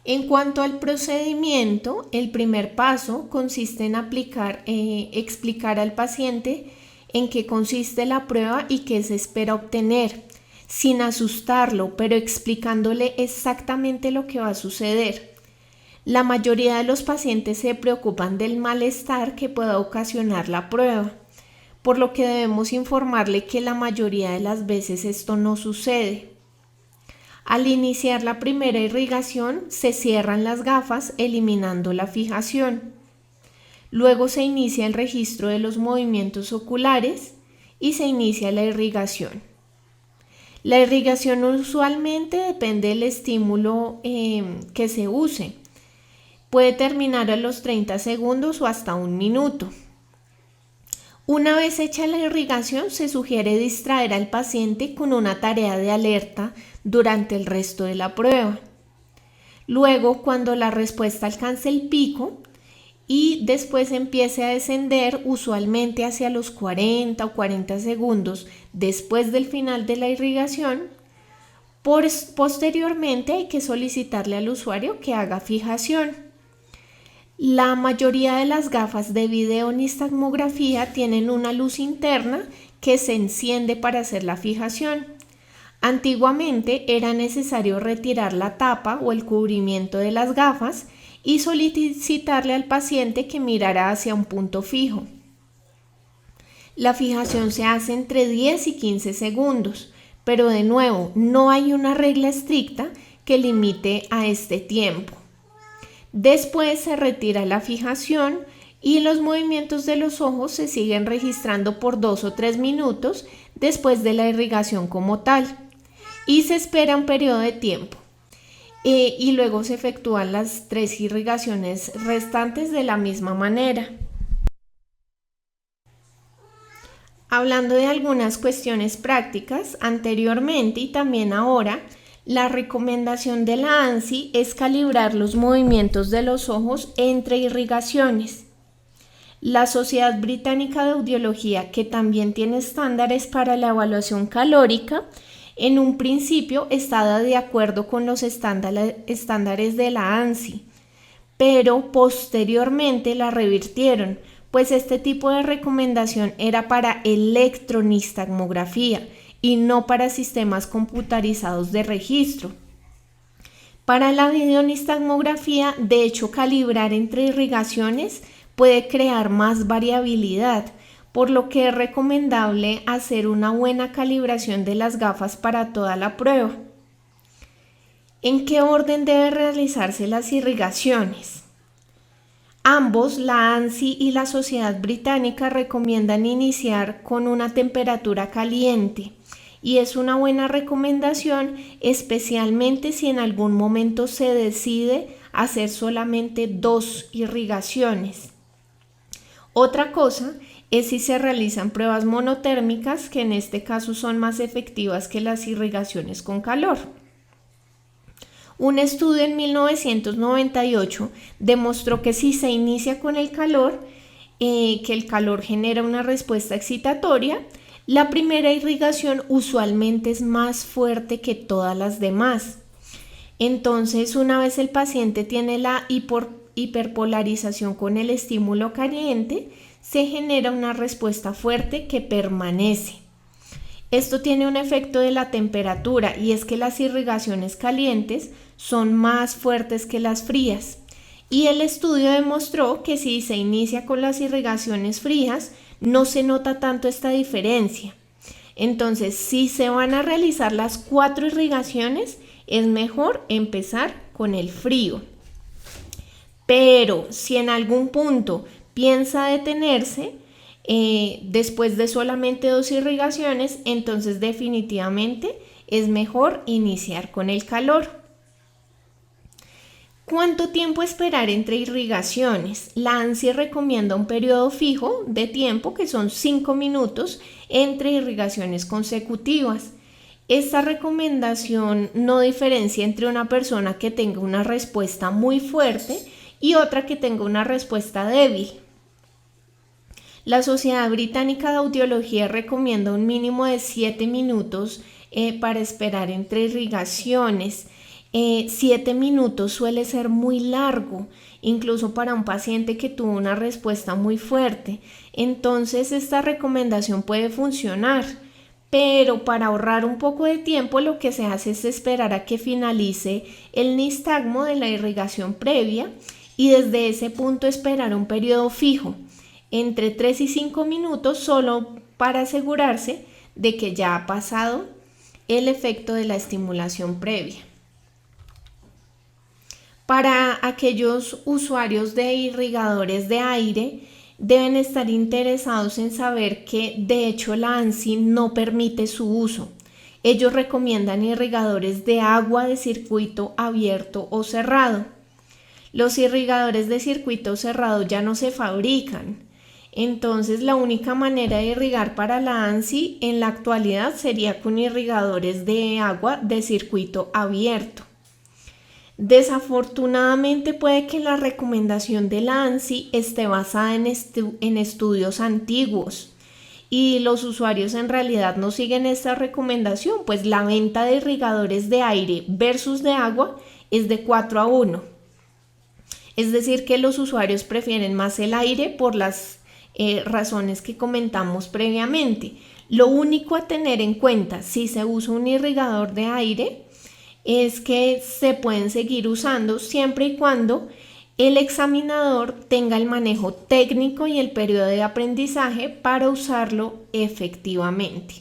En cuanto al procedimiento, el primer paso consiste en explicar al paciente en qué consiste la prueba y qué se espera obtener, sin asustarlo, pero explicándole exactamente lo que va a suceder. La mayoría de los pacientes se preocupan del malestar que pueda ocasionar la prueba, por lo que debemos informarle que la mayoría de las veces esto no sucede. Al iniciar la primera irrigación, se cierran las gafas eliminando la fijación. Luego se inicia el registro de los movimientos oculares y se inicia la irrigación. La irrigación usualmente depende del estímulo que se use. Puede terminar a los 30 segundos o hasta un minuto. Una vez hecha la irrigación, se sugiere distraer al paciente con una tarea de alerta durante el resto de la prueba. Luego, cuando la respuesta alcance el pico y después empiece a descender, usualmente hacia los 40 o 40 segundos después del final de la irrigación, posteriormente hay que solicitarle al usuario que haga fijación. La mayoría de las gafas de videonistagmografía tienen una luz interna que se enciende para hacer la fijación. Antiguamente era necesario retirar la tapa o el cubrimiento de las gafas y solicitarle al paciente que mirara hacia un punto fijo. La fijación se hace entre 10 y 15 segundos, pero de nuevo, no hay una regla estricta que limite a este tiempo. Después se retira la fijación y los movimientos de los ojos se siguen registrando por 2 o 3 minutos después de la irrigación como tal y se espera un periodo de tiempo. Y luego se efectúan las 3 irrigaciones restantes de la misma manera. Hablando de algunas cuestiones prácticas, anteriormente y también ahora, la recomendación de la ANSI es calibrar los movimientos de los ojos entre irrigaciones. La Sociedad Británica de Audiología, que también tiene estándares para la evaluación calórica, en un principio estaba de acuerdo con los estándares de la ANSI, pero posteriormente la revirtieron, pues este tipo de recomendación era para electronistagmografía y no para sistemas computarizados de registro. Para la videonistagmografía, de hecho, calibrar entre irrigaciones puede crear más variabilidad, por lo que es recomendable hacer una buena calibración de las gafas para toda la prueba. ¿En qué orden deben realizarse las irrigaciones? Ambos, la ANSI y la Sociedad Británica, recomiendan iniciar con una temperatura caliente y es una buena recomendación, especialmente si en algún momento se decide hacer solamente 2 irrigaciones. Otra cosa es si se realizan pruebas monotérmicas, que en este caso son más efectivas que las irrigaciones con calor. Un estudio en 1998 demostró que si se inicia con el calor, que el calor genera una respuesta excitatoria, la primera irrigación usualmente es más fuerte que todas las demás. Entonces, una vez el paciente tiene la hiperpolarización con el estímulo caliente, se genera una respuesta fuerte que permanece. Esto tiene un efecto de la temperatura y es que las irrigaciones calientes son más fuertes que las frías. Y el estudio demostró que si se inicia con las irrigaciones frías, no se nota tanto esta diferencia. Entonces, si se van a realizar las 4 irrigaciones, es mejor empezar con el frío. Pero si en algún punto piensa detenerse, después de solamente 2 irrigaciones, entonces definitivamente es mejor iniciar con el calor. ¿Cuánto tiempo esperar entre irrigaciones? La ANSI recomienda un periodo fijo de tiempo que son 5 minutos entre irrigaciones consecutivas. Esta recomendación no diferencia entre una persona que tenga una respuesta muy fuerte y otra que tenga una respuesta débil. La Sociedad Británica de Audiología recomienda un mínimo de 7 minutos para esperar entre irrigaciones. 7 minutos suele ser muy largo, incluso para un paciente que tuvo una respuesta muy fuerte. Entonces esta recomendación puede funcionar, pero para ahorrar un poco de tiempo lo que se hace es esperar a que finalice el nistagmo de la irrigación previa y desde ese punto esperar un periodo fijo, entre 3 y 5 minutos, solo para asegurarse de que ya ha pasado el efecto de la estimulación previa. Para aquellos usuarios de irrigadores de aire, deben estar interesados en saber que de hecho la ANSI no permite su uso. Ellos recomiendan irrigadores de agua de circuito abierto o cerrado. Los irrigadores de circuito cerrado ya no se fabrican. Entonces la única manera de irrigar para la ANSI en la actualidad sería con irrigadores de agua de circuito abierto. Desafortunadamente puede que la recomendación de la ANSI esté basada en estudios antiguos y los usuarios en realidad no siguen esta recomendación, pues la venta de irrigadores de aire versus de agua es de 4-1. Es decir, que los usuarios prefieren más el aire por las razones que comentamos previamente. Lo único a tener en cuenta si se usa un irrigador de aire es que se pueden seguir usando siempre y cuando el examinador tenga el manejo técnico y el periodo de aprendizaje para usarlo efectivamente.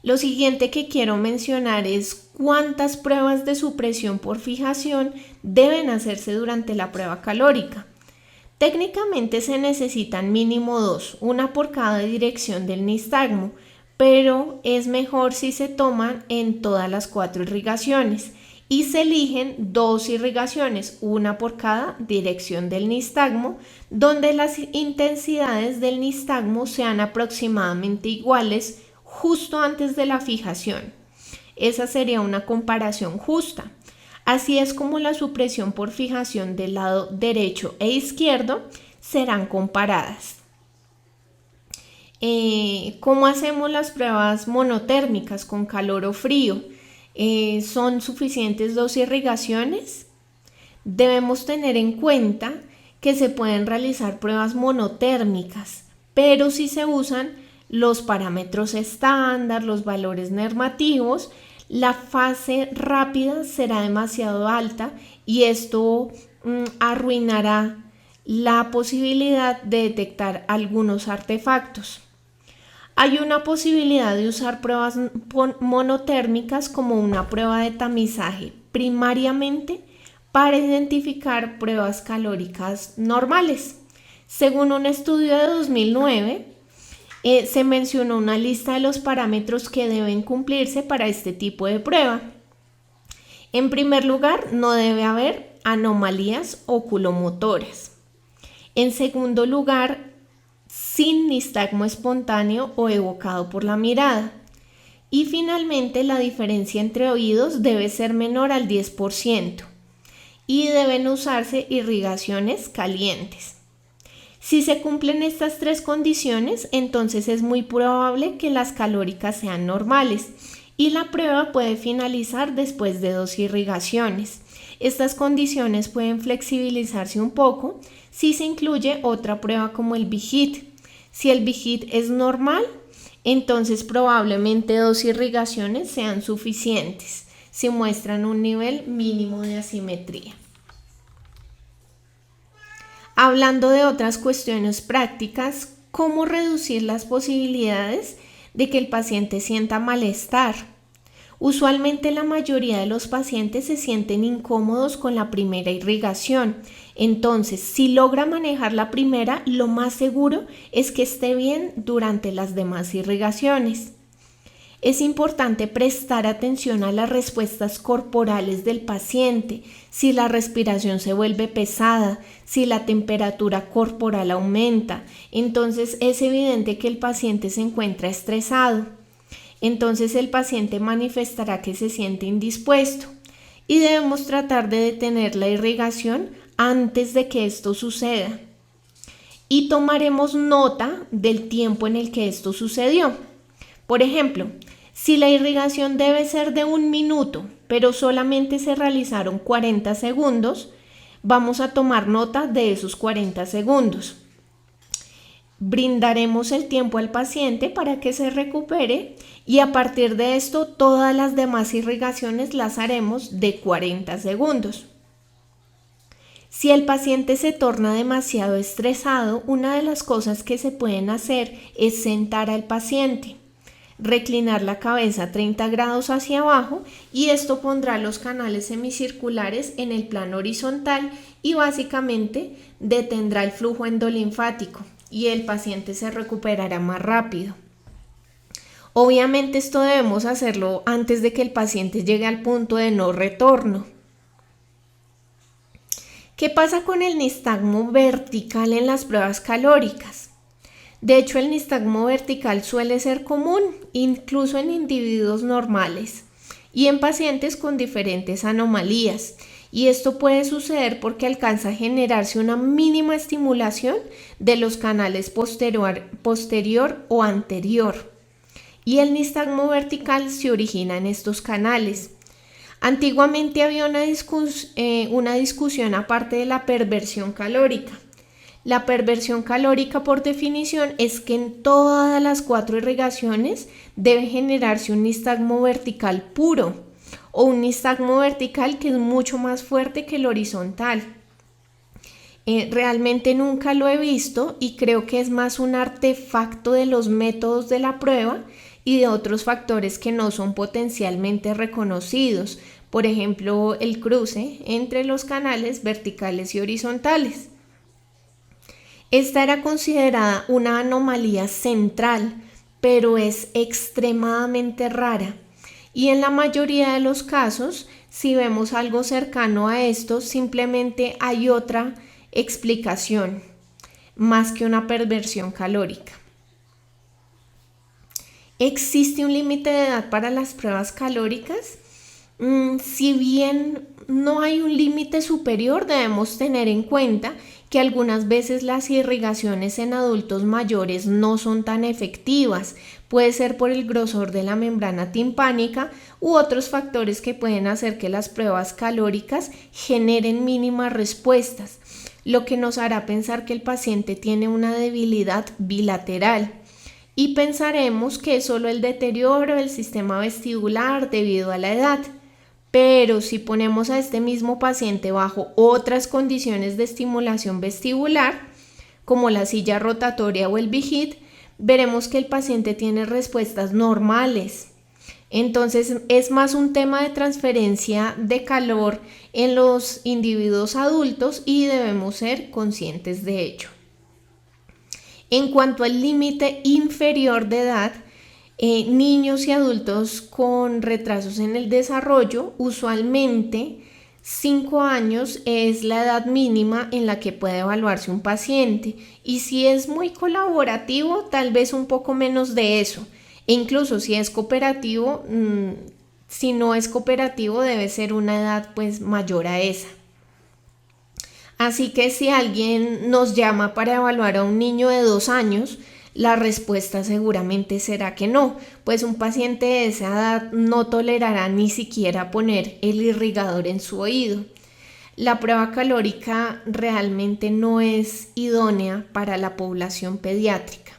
Lo siguiente que quiero mencionar es cuántas pruebas de supresión por fijación deben hacerse durante la prueba calórica. Técnicamente se necesitan mínimo 2, una por cada dirección del nistagmo, pero es mejor si se toman en todas las 4 irrigaciones y se eligen 2 irrigaciones, una por cada dirección del nistagmo, donde las intensidades del nistagmo sean aproximadamente iguales justo antes de la fijación. Esa sería una comparación justa. Así es como la supresión por fijación del lado derecho e izquierdo serán comparadas. ¿Cómo hacemos las pruebas monotérmicas con calor o frío? ¿Son suficientes 2 irrigaciones? Debemos tener en cuenta que se pueden realizar pruebas monotérmicas, pero si se usan los parámetros estándar, los valores normativos, la fase rápida será demasiado alta y esto arruinará la posibilidad de detectar algunos artefactos. Hay una posibilidad de usar pruebas monotérmicas como una prueba de tamizaje, primariamente para identificar pruebas calóricas normales. Según un estudio de 2009, se mencionó una lista de los parámetros que deben cumplirse para este tipo de prueba. En primer lugar, no debe haber anomalías oculomotoras. En segundo lugar, sin nistagmo espontáneo o evocado por la mirada. Y finalmente, la diferencia entre oídos debe ser menor al 10% y deben usarse irrigaciones calientes. Si se cumplen estas 3 condiciones, entonces es muy probable que las calóricas sean normales y la prueba puede finalizar después de 2 irrigaciones. Estas condiciones pueden flexibilizarse un poco si se incluye otra prueba como el BHIT. Si el BHIT es normal, entonces probablemente 2 irrigaciones sean suficientes si muestran un nivel mínimo de asimetría. Hablando de otras cuestiones prácticas, ¿cómo reducir las posibilidades de que el paciente sienta malestar? Usualmente la mayoría de los pacientes se sienten incómodos con la primera irrigación. Entonces, si logra manejar la primera, lo más seguro es que esté bien durante las demás irrigaciones. Es importante prestar atención a las respuestas corporales del paciente, si la respiración se vuelve pesada, si la temperatura corporal aumenta, entonces es evidente que el paciente se encuentra estresado. Entonces el paciente manifestará que se siente indispuesto y debemos tratar de detener la irrigación antes de que esto suceda. Y tomaremos nota del tiempo en el que esto sucedió. Por ejemplo, si la irrigación debe ser de 1 minuto pero solamente se realizaron 40 segundos, vamos a tomar nota de esos 40 segundos. Brindaremos el tiempo al paciente para que se recupere y a partir de esto todas las demás irrigaciones las haremos de 40 segundos. Si el paciente se torna demasiado estresado, una de las cosas que se pueden hacer es sentar al paciente, reclinar la cabeza 30 grados hacia abajo y esto pondrá los canales semicirculares en el plano horizontal y básicamente detendrá el flujo endolinfático y el paciente se recuperará más rápido. Obviamente esto debemos hacerlo antes de que el paciente llegue al punto de no retorno. ¿Qué pasa con el nistagmo vertical en las pruebas calóricas? De hecho, el nistagmo vertical suele ser común, incluso en individuos normales y en pacientes con diferentes anomalías. Y esto puede suceder porque alcanza a generarse una mínima estimulación de los canales posterior o anterior. Y el nistagmo vertical se origina en estos canales. Antiguamente había una discusión aparte de la perversión calórica. La perversión calórica, por definición, es que en todas las 4 irrigaciones debe generarse un nistagmo vertical puro o un nistagmo vertical que es mucho más fuerte que el horizontal. Realmente nunca lo he visto y creo que es más un artefacto de los métodos de la prueba y de otros factores que no son potencialmente reconocidos, por ejemplo, el cruce entre los canales verticales y horizontales. Esta era considerada una anomalía central, pero es extremadamente rara. Y en la mayoría de los casos, si vemos algo cercano a esto, simplemente hay otra explicación, más que una perversión calórica. ¿Existe un límite de edad para las pruebas calóricas? Si bien no hay un límite superior, debemos tener en cuenta que algunas veces las irrigaciones en adultos mayores no son tan efectivas. Puede ser por el grosor de la membrana timpánica u otros factores que pueden hacer que las pruebas calóricas generen mínimas respuestas, lo que nos hará pensar que el paciente tiene una debilidad bilateral. Y pensaremos que es solo el deterioro del sistema vestibular debido a la edad. Pero si ponemos a este mismo paciente bajo otras condiciones de estimulación vestibular, como la silla rotatoria o el BIHIT, veremos que el paciente tiene respuestas normales. Entonces es más un tema de transferencia de calor en los individuos adultos y debemos ser conscientes de ello. En cuanto al límite inferior de edad, niños y adultos con retrasos en el desarrollo, usualmente 5 años es la edad mínima en la que puede evaluarse un paciente y si es muy colaborativo, tal vez un poco menos de eso. E incluso si es cooperativo, si no es cooperativo debe ser una edad pues mayor a esa. Así que si alguien nos llama para evaluar a un niño de 2 años, la respuesta seguramente será que no, pues un paciente de esa edad no tolerará ni siquiera poner el irrigador en su oído. La prueba calórica realmente no es idónea para la población pediátrica.